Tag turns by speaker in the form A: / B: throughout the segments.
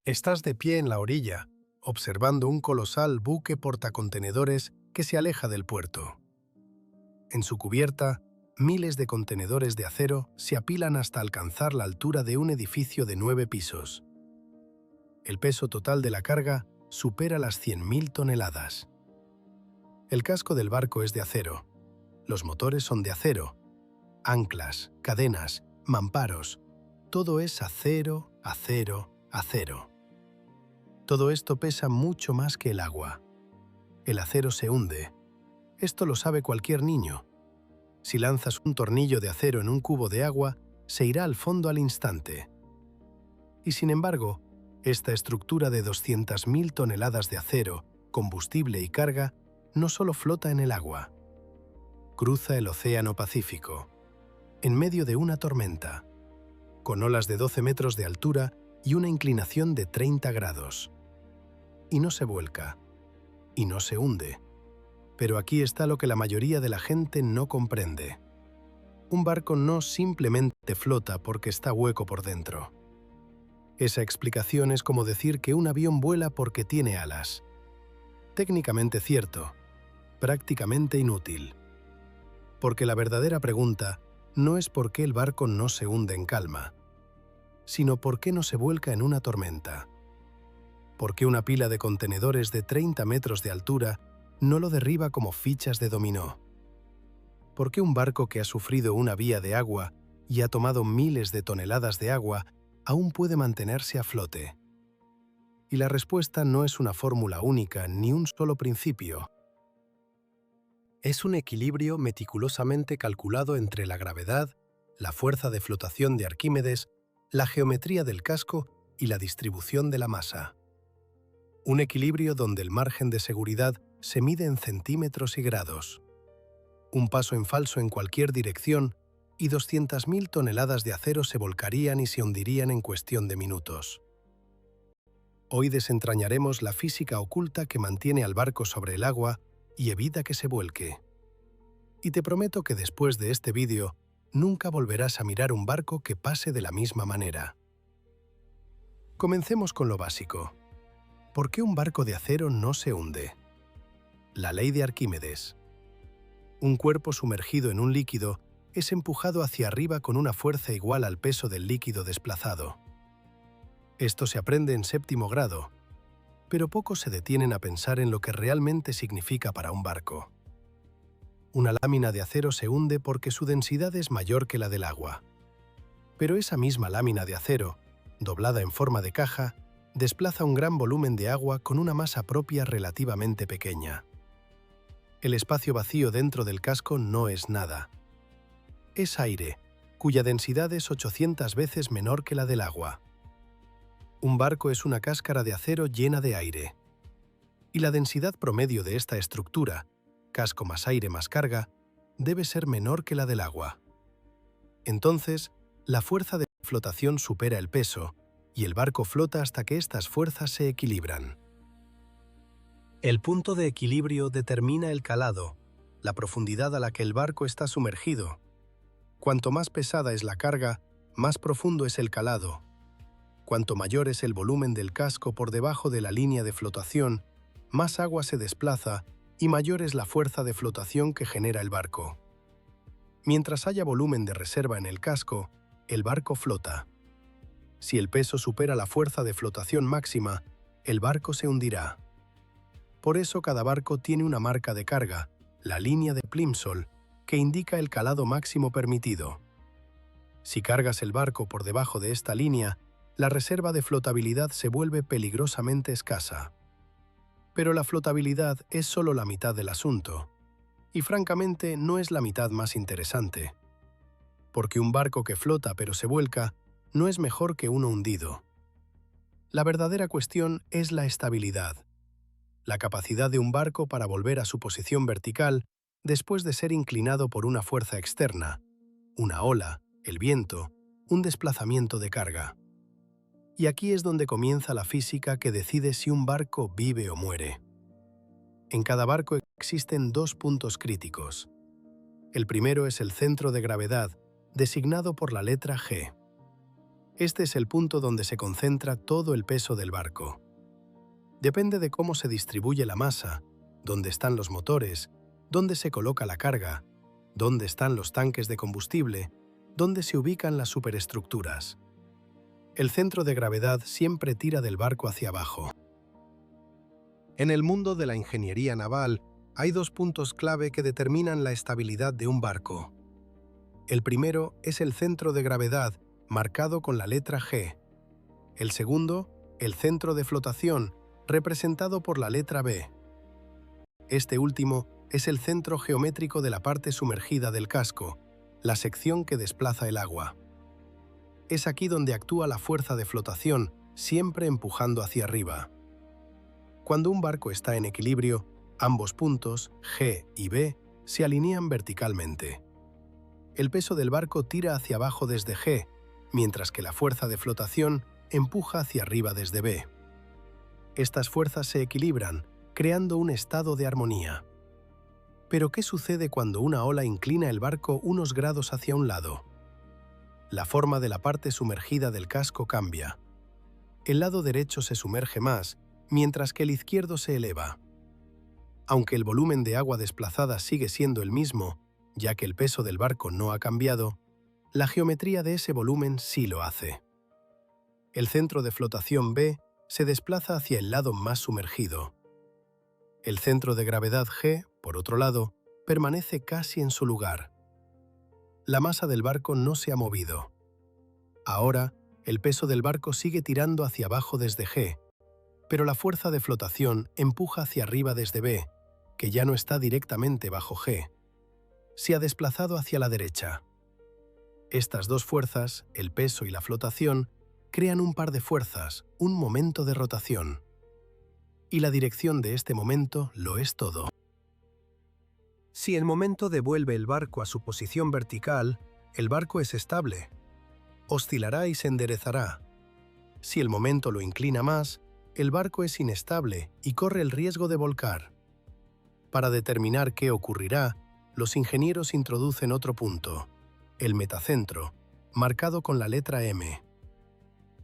A: Estás de pie en la orilla, observando un colosal buque portacontenedores que se aleja del puerto. En su cubierta, miles de contenedores de acero se apilan hasta alcanzar la altura de un edificio de 9 pisos. El peso total de la carga supera las 100.000 toneladas. El casco del barco es de acero. Los motores son de acero. Anclas, cadenas, mamparos. Todo es acero, acero, acero. Todo esto pesa mucho más que el agua. El acero se hunde. Esto lo sabe cualquier niño. Si lanzas un tornillo de acero en un cubo de agua, se irá al fondo al instante. Y sin embargo, esta estructura de 200.000 toneladas de acero, combustible y carga, no solo flota en el agua. Cruza el Océano Pacífico, en medio de una tormenta, con olas de 12 metros de altura y una inclinación de 30 grados. Y no se vuelca, y no se hunde. Pero aquí está lo que la mayoría de la gente no comprende. Un barco no simplemente flota porque está hueco por dentro. Esa explicación es como decir que un avión vuela porque tiene alas. Técnicamente cierto, prácticamente inútil. Porque la verdadera pregunta no es por qué el barco no se hunde en calma, sino por qué no se vuelca en una tormenta. ¿Por qué una pila de contenedores de 30 metros de altura no lo derriba como fichas de dominó? ¿Por qué un barco que ha sufrido una vía de agua y ha tomado miles de toneladas de agua aún puede mantenerse a flote? Y la respuesta no es una fórmula única ni un solo principio. Es un equilibrio meticulosamente calculado entre la gravedad, la fuerza de flotación de Arquímedes, la geometría del casco y la distribución de la masa. Un equilibrio donde el margen de seguridad se mide en centímetros y grados. Un paso en falso en cualquier dirección y 200.000 toneladas de acero se volcarían y se hundirían en cuestión de minutos. Hoy desentrañaremos la física oculta que mantiene al barco sobre el agua y evita que se vuelque. Y te prometo que después de este vídeo, nunca volverás a mirar un barco que pase de la misma manera. Comencemos con lo básico. ¿Por qué un barco de acero no se hunde? La ley de Arquímedes. Un cuerpo sumergido en un líquido es empujado hacia arriba con una fuerza igual al peso del líquido desplazado. Esto se aprende en 7º grado, pero pocos se detienen a pensar en lo que realmente significa para un barco. Una lámina de acero se hunde porque su densidad es mayor que la del agua. Pero esa misma lámina de acero, doblada en forma de caja, desplaza un gran volumen de agua con una masa propia relativamente pequeña. El espacio vacío dentro del casco no es nada. Es aire, cuya densidad es 800 veces menor que la del agua. Un barco es una cáscara de acero llena de aire. Y la densidad promedio de esta estructura, casco más aire más carga, debe ser menor que la del agua. Entonces, la fuerza de flotación supera el peso, y el barco flota hasta que estas fuerzas se equilibran. El punto de equilibrio determina el calado, la profundidad a la que el barco está sumergido. Cuanto más pesada es la carga, más profundo es el calado. Cuanto mayor es el volumen del casco por debajo de la línea de flotación, más agua se desplaza y mayor es la fuerza de flotación que genera el barco. Mientras haya volumen de reserva en el casco, el barco flota. Si el peso supera la fuerza de flotación máxima, el barco se hundirá. Por eso cada barco tiene una marca de carga, la línea de Plimsoll, que indica el calado máximo permitido. Si cargas el barco por debajo de esta línea, la reserva de flotabilidad se vuelve peligrosamente escasa. Pero la flotabilidad es solo la mitad del asunto. Y francamente no es la mitad más interesante. Porque un barco que flota pero se vuelca no es mejor que uno hundido. La verdadera cuestión es la estabilidad. La capacidad de un barco para volver a su posición vertical después de ser inclinado por una fuerza externa, una ola, el viento, un desplazamiento de carga. Y aquí es donde comienza la física que decide si un barco vive o muere. En cada barco existen 2 puntos críticos. El primero es el centro de gravedad, designado por la letra G. Este es el punto donde se concentra todo el peso del barco. Depende de cómo se distribuye la masa, dónde están los motores, dónde se coloca la carga, dónde están los tanques de combustible, dónde se ubican las superestructuras. El centro de gravedad siempre tira del barco hacia abajo. En el mundo de la ingeniería naval, hay dos puntos clave que determinan la estabilidad de un barco. El primero es el centro de gravedad, marcado con la letra G. El segundo, el centro de flotación, representado por la letra B. Este último es el centro geométrico de la parte sumergida del casco, la sección que desplaza el agua. Es aquí donde actúa la fuerza de flotación, siempre empujando hacia arriba. Cuando un barco está en equilibrio, ambos puntos, G y B, se alinean verticalmente. El peso del barco tira hacia abajo desde G, mientras que la fuerza de flotación empuja hacia arriba desde B. Estas fuerzas se equilibran, creando un estado de armonía. Pero ¿qué sucede cuando una ola inclina el barco unos grados hacia un lado? La forma de la parte sumergida del casco cambia. El lado derecho se sumerge más, mientras que el izquierdo se eleva. Aunque el volumen de agua desplazada sigue siendo el mismo, ya que el peso del barco no ha cambiado, la geometría de ese volumen sí lo hace. El centro de flotación B se desplaza hacia el lado más sumergido. El centro de gravedad G, por otro lado, permanece casi en su lugar. La masa del barco no se ha movido. Ahora, el peso del barco sigue tirando hacia abajo desde G, pero la fuerza de flotación empuja hacia arriba desde B, que ya no está directamente bajo G. Se ha desplazado hacia la derecha. Estas dos fuerzas, el peso y la flotación, crean un par de fuerzas, un momento de rotación. Y la dirección de este momento lo es todo. Si el momento devuelve el barco a su posición vertical, el barco es estable. Oscilará y se enderezará. Si el momento lo inclina más, el barco es inestable y corre el riesgo de volcar. Para determinar qué ocurrirá, los ingenieros introducen otro punto, el metacentro, marcado con la letra M.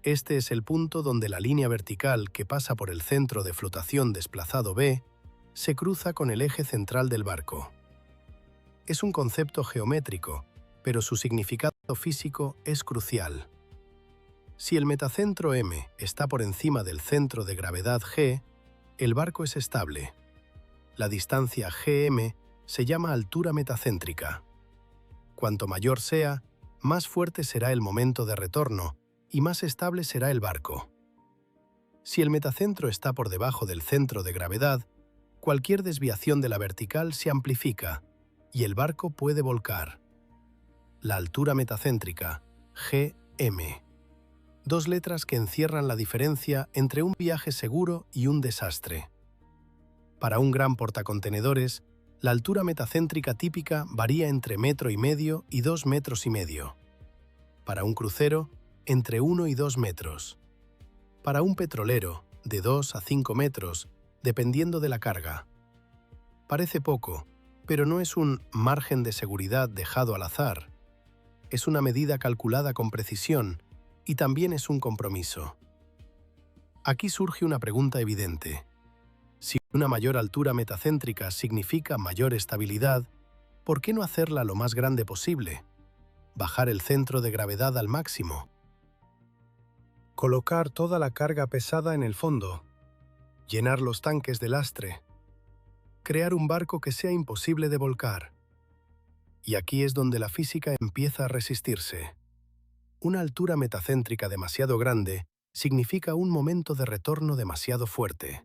A: Este es el punto donde la línea vertical que pasa por el centro de flotación desplazado B se cruza con el eje central del barco. Es un concepto geométrico, pero su significado físico es crucial. Si el metacentro M está por encima del centro de gravedad G, el barco es estable. La distancia GM se llama altura metacéntrica. Cuanto mayor sea, más fuerte será el momento de retorno y más estable será el barco. Si el metacentro está por debajo del centro de gravedad, cualquier desviación de la vertical se amplifica y el barco puede volcar. La altura metacéntrica, GM. Dos letras que encierran la diferencia entre un viaje seguro y un desastre. Para un gran portacontenedores, la altura metacéntrica típica varía entre 1,5 metros y 2,5 metros. Para un crucero, entre 1 y 2 metros. Para un petrolero, de 2 a 5 metros, dependiendo de la carga. Parece poco, pero no es un margen de seguridad dejado al azar. Es una medida calculada con precisión y también es un compromiso. Aquí surge una pregunta evidente. Si una mayor altura metacéntrica significa mayor estabilidad, ¿por qué no hacerla lo más grande posible? Bajar el centro de gravedad al máximo. Colocar toda la carga pesada en el fondo. Llenar los tanques de lastre. Crear un barco que sea imposible de volcar. Y aquí es donde la física empieza a resistirse. Una altura metacéntrica demasiado grande significa un momento de retorno demasiado fuerte.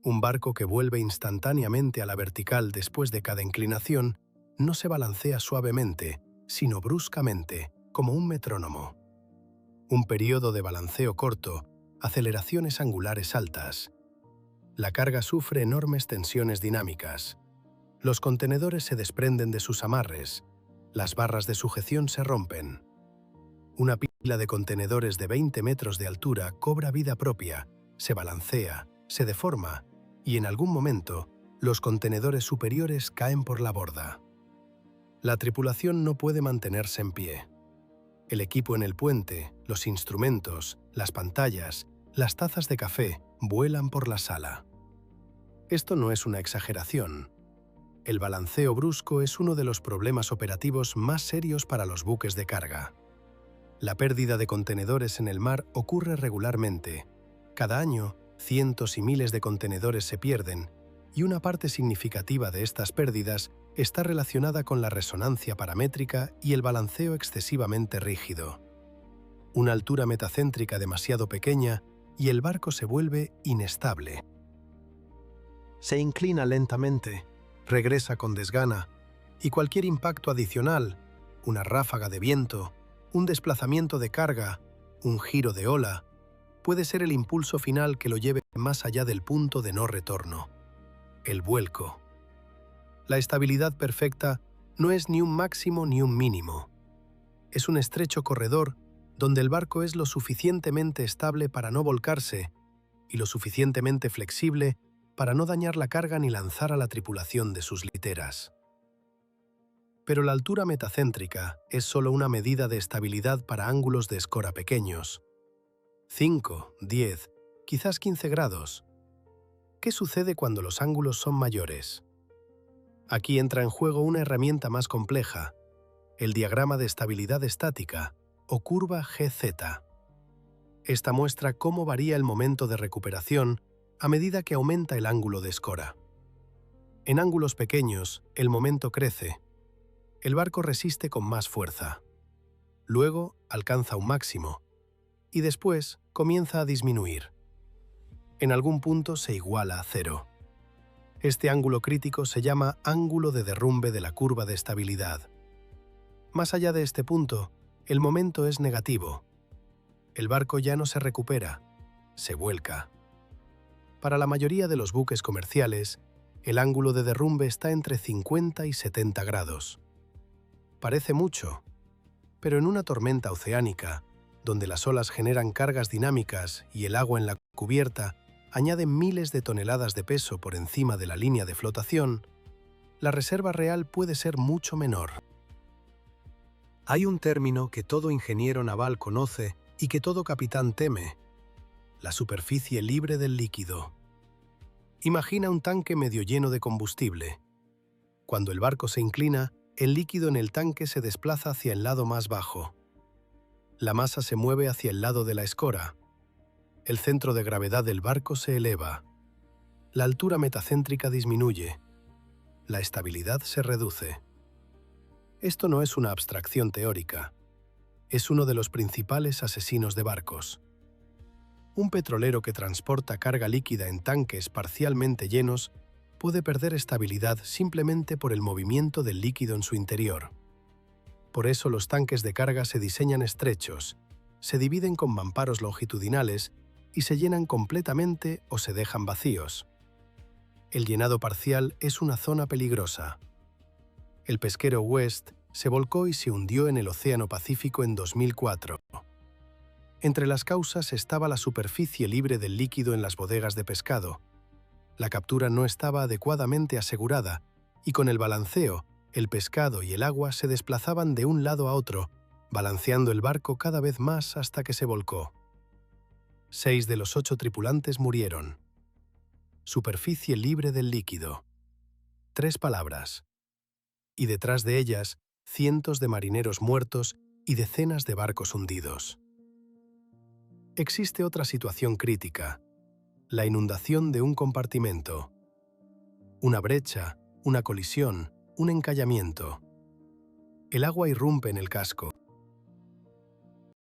A: Un barco que vuelve instantáneamente a la vertical después de cada inclinación no se balancea suavemente, sino bruscamente, como un metrónomo. Un periodo de balanceo corto, aceleraciones angulares altas. La carga sufre enormes tensiones dinámicas. Los contenedores se desprenden de sus amarres. Las barras de sujeción se rompen. Una pila de contenedores de 20 metros de altura cobra vida propia, se balancea, se deforma y en algún momento los contenedores superiores caen por la borda. La tripulación no puede mantenerse en pie. El equipo en el puente, los instrumentos, las pantallas, las tazas de café vuelan por la sala. Esto no es una exageración. El balanceo brusco es uno de los problemas operativos más serios para los buques de carga. La pérdida de contenedores en el mar ocurre regularmente. Cada año, cientos y miles de contenedores se pierden, y una parte significativa de estas pérdidas está relacionada con la resonancia paramétrica y el balanceo excesivamente rígido. Una altura metacéntrica demasiado pequeña y el barco se vuelve inestable. Se inclina lentamente, regresa con desgana, y cualquier impacto adicional, una ráfaga de viento, un desplazamiento de carga, un giro de ola, puede ser el impulso final que lo lleve más allá del punto de no retorno. El vuelco. La estabilidad perfecta no es ni un máximo ni un mínimo. Es un estrecho corredor donde el barco es lo suficientemente estable para no volcarse y lo suficientemente flexible para no dañar la carga ni lanzar a la tripulación de sus literas. Pero la altura metacéntrica es solo una medida de estabilidad para ángulos de escora pequeños. 5, 10, quizás 15 grados. ¿Qué sucede cuando los ángulos son mayores? Aquí entra en juego una herramienta más compleja, el diagrama de estabilidad estática, o curva GZ. Esta muestra cómo varía el momento de recuperación a medida que aumenta el ángulo de escora. En ángulos pequeños, el momento crece. El barco resiste con más fuerza. Luego alcanza un máximo, y después comienza a disminuir. En algún punto se iguala a cero. Este ángulo crítico se llama ángulo de derrumbe de la curva de estabilidad. Más allá de este punto, el momento es negativo. El barco ya no se recupera, se vuelca. Para la mayoría de los buques comerciales, el ángulo de derrumbe está entre 50 y 70 grados. Parece mucho, pero en una tormenta oceánica, donde las olas generan cargas dinámicas y el agua en la cubierta añade miles de toneladas de peso por encima de la línea de flotación, la reserva real puede ser mucho menor. Hay un término que todo ingeniero naval conoce y que todo capitán teme: la superficie libre del líquido. Imagina un tanque medio lleno de combustible. Cuando el barco se inclina, el líquido en el tanque se desplaza hacia el lado más bajo. La masa se mueve hacia el lado de la escora. El centro de gravedad del barco se eleva. La altura metacéntrica disminuye. La estabilidad se reduce. Esto no es una abstracción teórica. Es uno de los principales asesinos de barcos. Un petrolero que transporta carga líquida en tanques parcialmente llenos puede perder estabilidad simplemente por el movimiento del líquido en su interior. Por eso los tanques de carga se diseñan estrechos, se dividen con mamparos longitudinales y se llenan completamente o se dejan vacíos. El llenado parcial es una zona peligrosa. El pesquero West se volcó y se hundió en el Océano Pacífico en 2004. Entre las causas estaba la superficie libre del líquido en las bodegas de pescado. La captura no estaba adecuadamente asegurada y con el balanceo, el pescado y el agua se desplazaban de un lado a otro, balanceando el barco cada vez más hasta que se volcó. 6 de los 8 tripulantes murieron. Superficie libre del líquido. 3 palabras. Y detrás de ellas, cientos de marineros muertos y decenas de barcos hundidos. Existe otra situación crítica: la inundación de un compartimento. Una brecha, una colisión, un encallamiento. El agua irrumpe en el casco,